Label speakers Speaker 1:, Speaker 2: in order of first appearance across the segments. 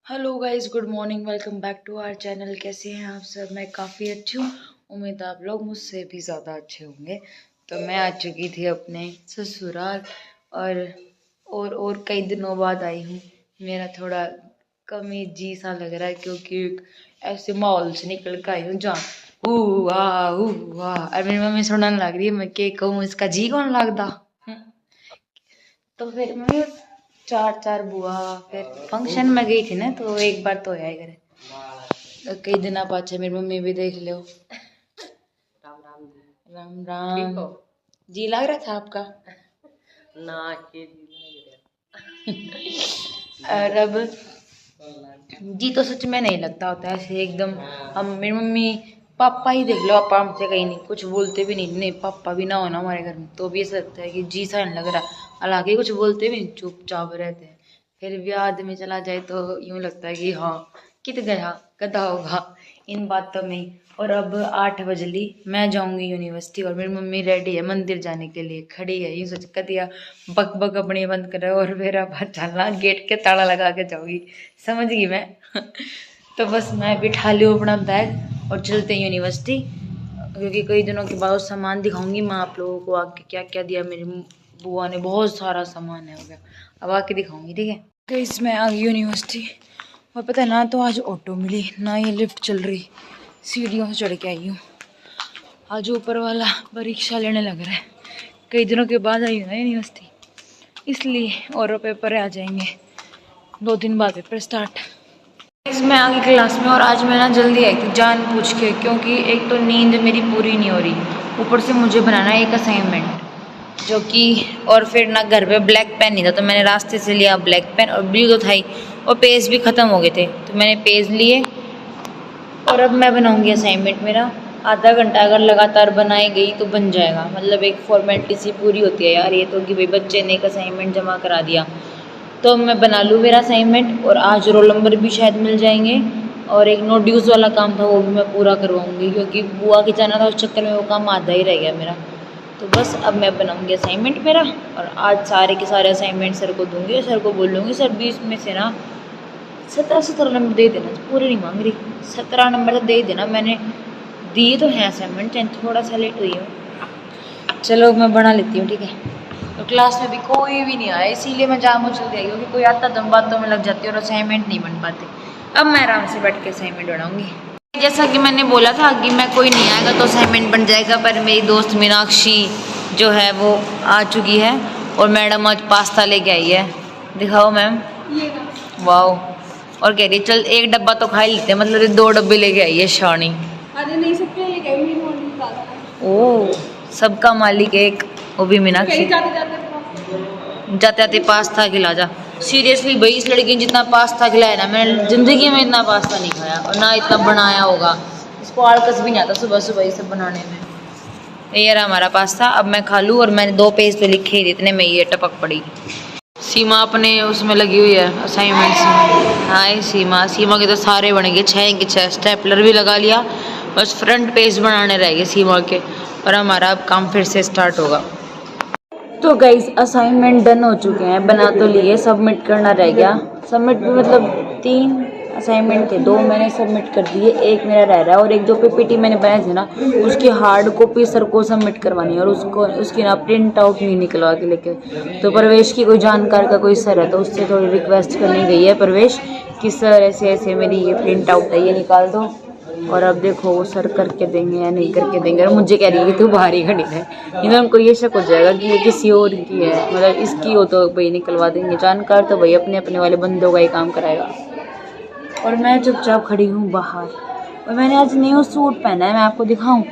Speaker 1: Hello guys, good morning. Welcome back to our channel. कैसे हैं आप सब? मैं काफ़ी अच्छी हूँ। उम्मीद आप लोग मुझसे भी ज़्यादा अच्छे होंगे। तो मैं आ चुकी थी अपने ससुराल और कई दिनों बाद आई हूँ। मेरा थोड़ा कमी जी सा लग रहा है क्योंकि ऐसे माहौल से निकल कर आई हूँ जहाँ और मेरी मम्मी सुनने लग रही है मैं क्या कहूँ, इसका जी कौन लगता। तो फिर मैं चार चार बुआ फिर फंक्शन में गई थी ना, तो एक बार तो आया करे। तो कई दिन पाछे मेरी मम्मी भी देख लो। राम राम जी। राम राम। जी लग रहा था आपका? ना के जी लग रहा। और अब जी तो सच में नहीं लगता होता ऐसे एकदम। हम मेरी मम्मी पापा ही देख लो, पापा हमसे कहीं नहीं कुछ बोलते भी नहीं पापा भी ना हो ना हमारे घर में तो भी ऐसा लगता है कि जी सा नहीं लग रहा। हालांकि कुछ बोलते भी नहीं, चुपचाप रहते हैं। फिर भी आदमी चला जाए तो यूं लगता है कि हाँ कित गया गधा होगा इन बातों में। और अब 8 बज ली, मैं जाऊंगी यूनिवर्सिटी और मेरी मम्मी रेडी है मंदिर जाने के लिए, खड़ी है यूं सोच कर दिया बक बक अपनी बंद करे और मेरा बात चलना गेट के ताला लगा के जाऊंगी, समझ गई मैं। तो बस मैं बिठा लूँ अपना बैग और चलते हैं यूनिवर्सिटी, क्योंकि कई दिनों के बाद सामान दिखाऊंगी मैं आप लोगों को आके क्या क्या दिया मेरी बुआ ने। बहुत सारा सामान है हो गया, अब आके दिखाऊंगी, ठीक है। तो इसमें आ गई यूनिवर्सिटी और पता है ना, तो आज ऑटो मिली ना ये लिफ्ट चल रही, सीढ़ियों से चढ़ के आई हूँ। आज ऊपर वाला परीक्षा लेने लग रहा है, कई दिनों के बाद आई हूँ ना यूनिवर्सिटी इसलिए। और पेपर आ जाएंगे 2 दिन बाद, पेपर स्टार्ट। इसमें आगे क्लास में और आज मैं ना जल्दी आई थी जान पूछ के, क्योंकि एक तो नींद मेरी पूरी नहीं हो रही, ऊपर से मुझे बनाना है एक असाइनमेंट जो कि, और फिर ना घर पे ब्लैक पेन नहीं था तो मैंने रास्ते से लिया ब्लैक पेन, और ब्लू तो था ही और पेज भी ख़त्म हो गए थे तो मैंने पेज लिए। और अब मैं बनाऊंगी असाइनमेंट। मेरा आधा घंटा अगर लगातार बनाई गई तो बन जाएगा, मतलब एक फॉर्मेलिटी सी पूरी होती है यार ये तो, कि भाई बच्चे ने एक असाइनमेंट जमा करा दिया तो मैं बना लूँ मेरा असाइनमेंट। और आज रोल नंबर भी शायद मिल जाएंगे, और एक नोट्यूस वाला काम था वो भी मैं पूरा करवाऊंगी, क्योंकि बुआ के जाना था उस चक्कर में वो काम आधा ही रह गया मेरा। तो बस अब मैं बनाऊंगी असाइनमेंट मेरा, और आज सारे के सारे असाइनमेंट सर को दूंगी और सर को बोलूँगी सर 20 में से ना 17 नंबर दे देना, पूरे नहीं मांग रही, 17 नंबर तो दे देना। मैंने दिए तो हैं असाइनमेंट, चाहे थोड़ा सा लेट हुई हो। चलो मैं बना लेती हूँ, ठीक है। तो क्लास में भी कोई भी नहीं आया इसीलिए मैं जाम जल्दी आई, क्योंकि कोई आता तो बातों में लग जाती है और असाइनमेंट नहीं बन पाते। अब मैं आराम से बैठ के असाइनमेंट बनाऊंगी। जैसा कि मैंने बोला था कि मैं कोई नहीं आएगा तो असाइनमेंट बन जाएगा, पर मेरी दोस्त मीनाक्षी जो है वो आ चुकी है और मैडम आज पास्ता लेके आई है। दिखाओ मैम। वाओ। और कह रही चल एक डब्बा तो खा ही लेते हैं, मतलब 2 डब्बे लेके आई है शानी।
Speaker 2: अरे नहीं सकते ये कहीं भी नहीं।
Speaker 1: ओ सबका मालिक एक, वो भी मीनाक्षी। जाते जाते पास्ता खिला जा। सीरियसली भाई इस लड़की ने जितना पास्ता खिलाया ना, मैंने जिंदगी में इतना पास्ता नहीं खाया और ना इतना बनाया होगा। इसको आलकस भी नहीं आता सुबह सुबह ये सब बनाने में। ये रहा हमारा पास्ता, अब मैं खा लूँ। और मैंने 2 पेज तो लिखे ही, इतने में ये टपक पड़ी। सीमा अपने उसमें लगी हुई है असाइनमेंट्स में। हाँ सीमा के तो सारे बन गए, 6 के 6 स्टेपलर भी लगा लिया, बस फ्रंट पेज बनाने रह गए सीमा के, और हमारा अब काम फिर से स्टार्ट होगा। तो गाइस असाइनमेंट डन हो चुके हैं, बना तो लिए, सबमिट करना रह गया। सबमिट भी मतलब 3 असाइनमेंट थे, 2 मैंने सबमिट कर दिए, एक मेरा रह रहा है। और एक जो पीपीटी मैंने बनाए थे ना उसकी हार्ड कॉपी सर को सबमिट करवानी है, और उसकी ना प्रिंट आउट नहीं निकलवा के लेके। तो प्रवेश की कोई जानकार का कोई सर है तो उससे थोड़ी रिक्वेस्ट करनी गई है प्रवेश कि सर ऐसे ऐसे मेरी ये प्रिंट आउट है, ये निकाल दो। और अब देखो वो सर करके देंगे या नहीं करके देंगे। और मुझे कह रही है कि तू बाहर ही खड़ी है, इधर उनको ये शक हो जाएगा कि ये किसी और की है, मतलब इसकी हो तो भाई निकलवा देंगे, जानकार तो भाई अपने अपने वाले बंदों का ही काम कराएगा। और मैं चुपचाप खड़ी हूँ बाहर, और मैंने आज न्यू सूट पहना है, मैं आपको दिखाऊं।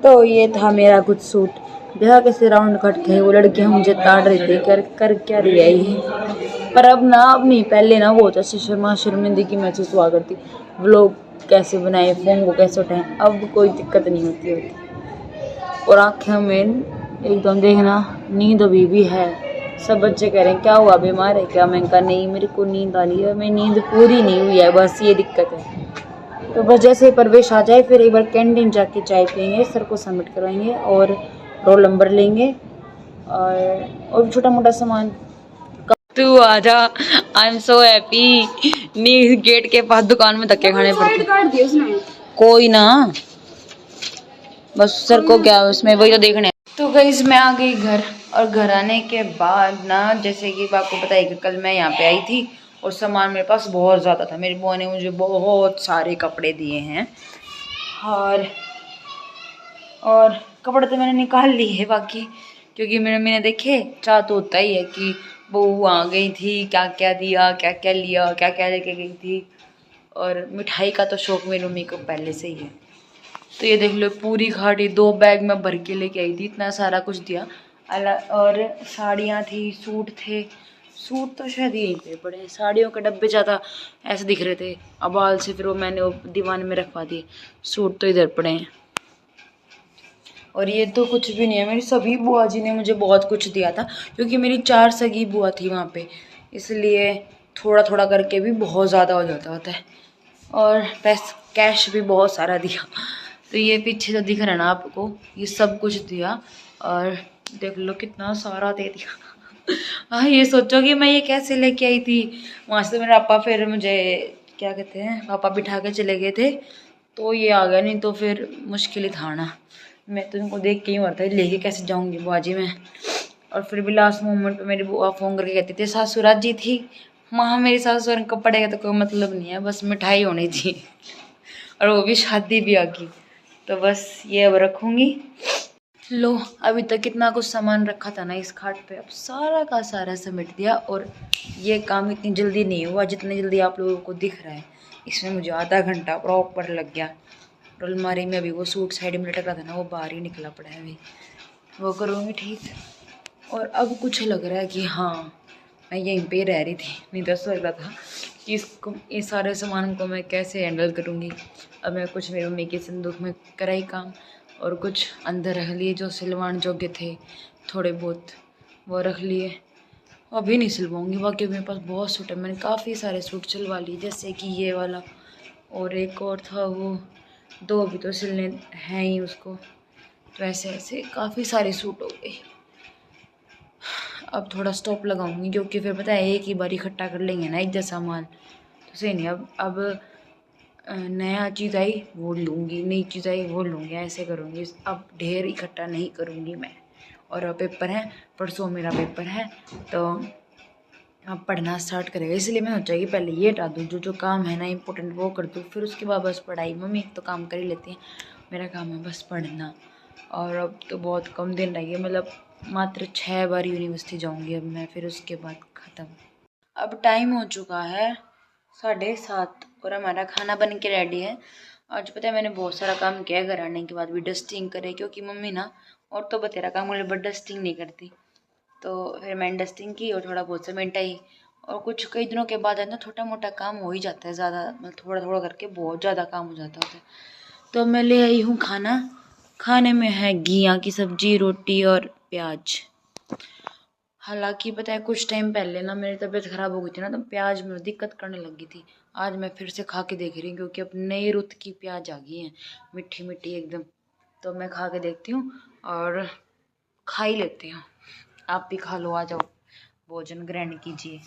Speaker 1: तो ये था मेरा कुछ सूट। देखा कैसे राउंड कट थे, वो लड़कियां मुझे ताड़ रही थी कर क्या रही है ये। पर अब नहीं, पहले ना वो होता शर्मिंदगी महसूस हुआ करती, व्लॉग कैसे बनाए, फोन को कैसे उठाएं, अब कोई दिक्कत नहीं होती। और आँखें में एकदम देखना नींद अभी भी है। सब बच्चे कह रहे हैं क्या हुआ, बीमार है क्या? मैं कहा नहीं, मेरे को नींद आ रही है, मेरी नींद पूरी नहीं हुई है, बस ये दिक्कत है। तो बस जैसे ही प्रवेश आ जाए फिर एक बार कैंटीन जाके चाय पियेंगे, सर को सबमिट करवाएंगे और रोल नंबर लेंगे और छोटा मोटा सामान। तू आजा, आई एम सो हैप्पी। नी गेट के पास दुकान में धक्के खाने पड़ते।
Speaker 2: काट दिया उसने।
Speaker 1: कोई ना, बस सर को क्या उसमें, वही तो देखने। तो गाइस मैं आ गई घर, और घर आने के बाद ना, जैसे कि आपको पता है कि कल मैं यहाँ पे आई थी और सामान मेरे पास बहुत ज़्यादा था। मेरी बुआ ने मुझे बहुत सारे कपड़े दिए हैं, और कपड़े तो मैंने निकाल लिए है बाकी, क्योंकि मैंने देखे, चाह तो होता ही है कि बहू आ गई थी, क्या क्या दिया, क्या क्या लिया, क्या क्या लेके गई थी। और मिठाई का तो शौक मेरी मम्मी को पहले से ही है। तो ये देख लो, पूरी खाटी 2 बैग में भर के लेके आई थी, इतना सारा कुछ दिया। और साड़ियाँ थी, सूट थे। सूट तो शायद यहीं पे पड़े हैं, साड़ियों के डब्बे ज़्यादा ऐसे दिख रहे थे अबाल से, फिर वो मैंने वो दीवान में रखवा दिए। सूट तो इधर पड़े हैं। और ये तो कुछ भी नहीं है, मेरी सभी बुआ जी ने मुझे बहुत कुछ दिया था, क्योंकि मेरी 4 सगी बुआ थी वहाँ पे, इसलिए थोड़ा थोड़ा करके भी बहुत ज़्यादा हो जाता होता है। और कैश भी बहुत सारा दिया। तो ये पीछे जो दिख रहा है ना आपको, ये सब कुछ दिया, और देख लो कितना सारा दे दिया। हाँ, ये सोचो कि मैं ये कैसे लेके आई थी वहाँ से। तो मेरे पापा फिर मुझे क्या कहते हैं, पापा बिठा के चले गए थे, तो ये आ गया, नहीं तो फिर मुश्किल ही था ना। मैं तो इनको देख के ही मरता है, लेके कैसे जाऊँगी बुआ जी मैं। और फिर भी लास्ट मोमेंट पे मेरी बुआ फ़ोन करके कहती थी, सासू राजी थी। माँ, मेरी सासू और कपड़े का तो कोई मतलब नहीं है, बस मिठाई होनी चाहिए, और वो भी शादी ब्याह की। तो बस ये अब रखूँगी। लो, अभी तक कितना कुछ सामान रखा था ना इस खाट पे, अब सारा का सारा समेट दिया। और ये काम इतनी जल्दी नहीं हुआ जितनी जल्दी आप लोगों को दिख रहा है। इसमें मुझे आधा घंटा प्रॉपर लग गया। और अलमारी में अभी वो सूट साइड में लटका था ना, वो बाहर ही निकला पड़ा है, अभी वो करूँगी ठीक। और अब कुछ लग रहा है कि हाँ, मैं यहीं पे रह रही थी, नहीं तो ऐसा लग रहा था कि इस सारे सामान को मैं कैसे हैंडल करूँगी। अब मैं कुछ मेरी मम्मी के संदूक में कराई काम, और कुछ अंदर रख लिए जो सिलवान जोग्य थे, थोड़े बहुत वो रख लिए। अभी नहीं सिलवाऊँगी, बाकी मेरे पास बहुत सूट है, मैंने काफ़ी सारे सूट सिलवा लिए, जैसे कि ये वाला, और एक और था वो, 2 अभी तो सिलने हैं ही उसको। तो ऐसे ऐसे काफ़ी सारे सूट हो गए। अब थोड़ा स्टॉप लगाऊंगी, क्योंकि फिर पता है एक ही बार इकट्ठा कर लेंगे ना एक जैसा माल, तो सही नहीं। अब नया चीज़ आई वो लूँगी, नई चीज़ आई वो लूँगी, ऐसे करूँगी। अब ढेर इकट्ठा नहीं करूँगी मैं। और अब पेपर है, परसों मेरा पेपर है, तो अब पढ़ना स्टार्ट करेगा, इसलिए मैं सोचा कि पहले ये हटा दूँ, जो काम है ना इम्पोर्टेंट वो कर दूँ, फिर उसके बाद बस पढ़ाई। मम्मी तो काम कर ही लेती हैं, मेरा काम है बस पढ़ना। और अब तो बहुत कम दिन रह गए, मतलब मात्र 6 बार यूनिवर्सिटी जाऊंगी अब मैं, फिर उसके बाद ख़त्म। अब टाइम हो चुका है 7:30, और हमारा खाना बन के रेडी है। आज पता है मैंने बहुत सारा काम किया घर आने के बाद भी, डस्टिंग करे, क्योंकि मम्मी ना और तो बतेरा काम मुझे, बट डस्टिंग नहीं करती। तो फिर मैंने डस्टिंग की और थोड़ा बहुत समेटाई। और कुछ कई दिनों के बाद है ना, छोटा मोटा काम हो ही जाता है, ज़्यादा मतलब थोड़ा थोड़ा करके बहुत ज़्यादा काम हो जाता है। तो मैं ले आई हूँ खाना। खाने में है घिया की सब्जी, रोटी और प्याज। हालांकि पता है कुछ टाइम पहले ना मेरी तबीयत ख़राब हो गई थी ना, तो प्याज में दिक्कत करने लगी थी। आज मैं फिर से खा के देख रही हूँ, क्योंकि अब नई रुत की प्याज आ गई है, मीठी मीठी एकदम। तो मैं खा के देखती हूँ और खा ही लेती हूँ। आप भी खा लो, आ जाओ भोजन ग्रहण कीजिए।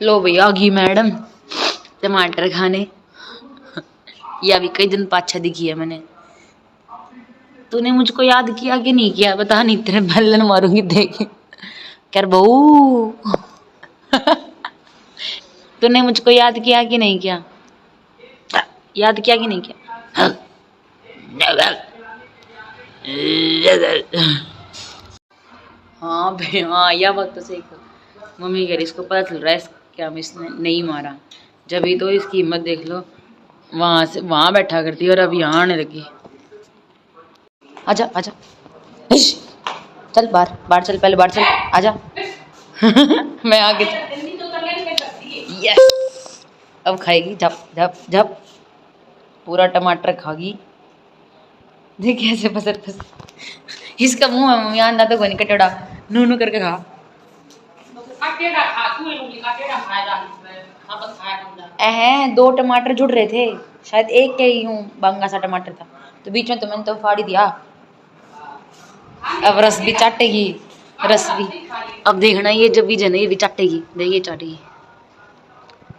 Speaker 1: लो भैया, आ गई मैडम टमाटर खाने। या भी कई दिन पाछा दिखी है मैंने। तूने मुझको याद किया कि नहीं किया, बता, नहीं तेरे बेलन मारूंगी देख कर बहू। तूने मुझको याद किया कि नहीं किया, याद किया कि नहीं किया? हाँ भाई, हाँ, यह बात तो सही कर। मम्मी कह रही इसको पता चल रहा है क्या हम इसने नहीं मारा, जब ही तो इसकी हिम्मत देख लो, वहां से वहां बैठा करती और अब यहाँ आने लगी। आजा आजा, चल बाहर बाहर चल, पहले बाहर चल, आजा। मैं आगे। यस, अब खाएगी, झप झप झप, पूरा टमाटर खागी। देख कैसे पसर पसर इसका मुंह है, मम्मी अंडा तो कोई कटेड़ा, नू नू करके खा। ऐ 2 टमाटर जुड़ रहे थे, शायद एक के ही हूँ, बांगा सा टमाटर था तो बीच में तो मैंने तो फाड़ ही दिया। अब रस भी चाटेगी, रस भी। अब देखना ये जब भी जने ये भी चाटेगी, देखिए चाटेगी।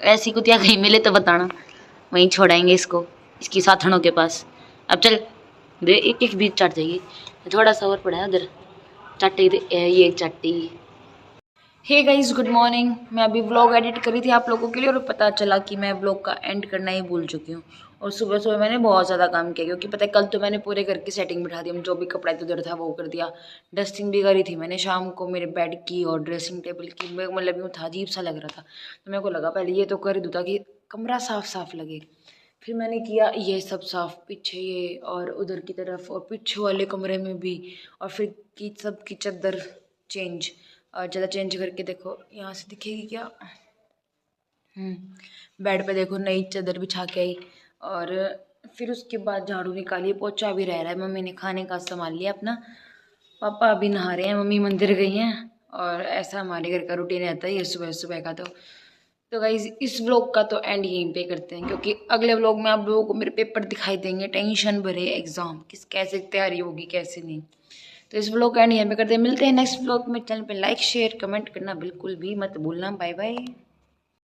Speaker 1: ऐसी कुतिया कहीं मिले तो बताना, वहीं छोड़ाएंगे इसको इसकी साथनों के पास। अब चल दे, एक एक बीच चाट जाएगी। थोड़ा सा और पड़ा है उधर, चाटेगी ये चाटेगी। Hey guys good morning. मैं अभी व्लॉग एडिट करी थी आप लोगों के लिए और पता चला कि मैं व्लॉग का एंड करना ही भूल चुकी हूँ। और सुबह सुबह मैंने बहुत ज़्यादा काम किया क्योंकि पता है कल तो मैंने पूरे घर की सेटिंग बिठा दी, जो भी कपड़ा इधर था वो कर दिया, डस्टिंग भी करी थी मैंने शाम को मेरे बेड की और ड्रेसिंग टेबल की। मतलब यूँ था अजीब सा लग रहा था तो मेरे को लगा पहले ये तो कर दूँ ताकि कमरा साफ साफ लगे। फिर मैंने किया ये सब साफ, पीछे ये और उधर की तरफ और पीछे वाले कमरे में भी, और फिर की सब की चादर चेंज। और ज़्यादा चेंज करके देखो यहाँ से दिखेगी क्या, बेड पे देखो नई चादर बिछा के आई। और फिर उसके बाद झाड़ू निकाली, पोछा भी रह रहा है, मम्मी ने खाने का संभाल लिया अपना, पापा अभी नहा रहे हैं, मम्मी मंदिर गई हैं। और ऐसा हमारे घर का रूटीन रहता है ये सुबह सुबह का। तो गाइज इस व्लॉग का तो एंड यहीं पे करते हैं क्योंकि अगले व्लॉग में आप लोगों को मेरे पेपर दिखाई देंगे, टेंशन भरे एग्जाम, कैसे तैयारी होगी कैसे नहीं। तो इस व्लॉग का एंड यहीं पे करते हैं, मिलते हैं नेक्स्ट व्लॉग में। चैनल पे लाइक शेयर कमेंट करना बिल्कुल भी मत भूलना। Bye bye.